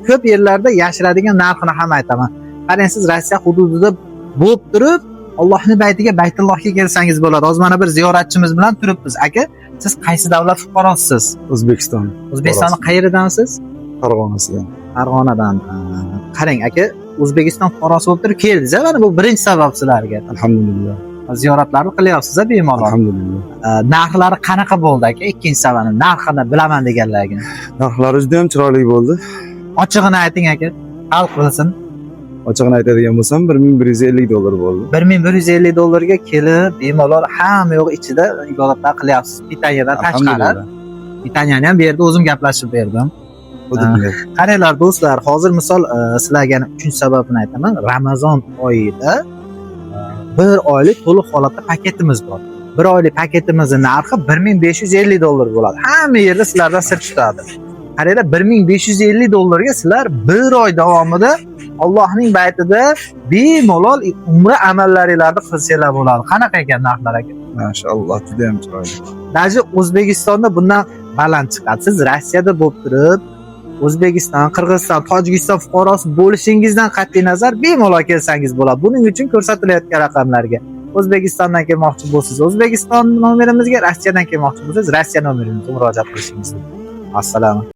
ko'p yerlarda yashiradigan narxini ham aytaman. Qarang, siz Rossiya hududida bo'lib turib, Allohning baytiga, Baytullohga kelsangiz bo'ladi. Hozir mana bir ziyoratchimiz bilan turibmiz. Aka, siz qaysi davlat fuqarosisiz? O'zbekiston. O'zbekistonning qayeridansiz? Farg'onasidan. Farg'onadan. Qarang aka, O'zbekiston fuqarosi bo'lib turib keldingiz. Mana bu birinchi sabab sizlarga. Alhamdulillah. Ziyoratlarni qilyapsiz bemalol. Alhamdulillah. Narxlari qanaqa bo'ldi aka? Ikkinchi sababi narxini bilaman deganlarga. Narxlari juda ham chiroyli bo'ldi. Ochig'ini ayting aka, xalq bilsin. Ochig'ini aytadigan bo'lsam, $1150 bo'ldi. $1150 kelib, bemalol hamma yo'q ichida ibodatlar qilyapsiz. Pitaniyadan tashqari. Pitaniyani ham bu yerda o'zim gaplashib berdim. Qaranglar do'stlar, hozir misol sizlarga 3 sababini aytaman. Ramazon oyida 1 oylik to'liq holatda paketimiz bor. 1 oylik paketimizning narxi $1550 bo'ladi. Hamma yerda sizlardan sir tutadi. Qaranglar, $1550 ga sizlar 1 oy davomida Allohning baytida bemalol umra amallaringizni qilsanglar bo'ladi. Qanaqa ekan narxlar aka? Maşallah, juda ham chiroyli. Daji O'zbekistonda bundan baland chiqadi. Siz Rossiyada bo'lib turib, O'zbekiston, Qirg'iziston, Tojikiston fuqarosi bo'lishingizdan qat'iy nazar bemalol kelsangiz bo'ladi. Buning uchun ko'rsatilayotgan raqamlarga O'zbekistondan kelmoqchi bo'lsangiz, O'zbekiston nomerimizga, Rossiyadan kelmoqchi bo'lsangiz, Rossiya nomerimizga murojaat qilishingiz mumkin. Assalomu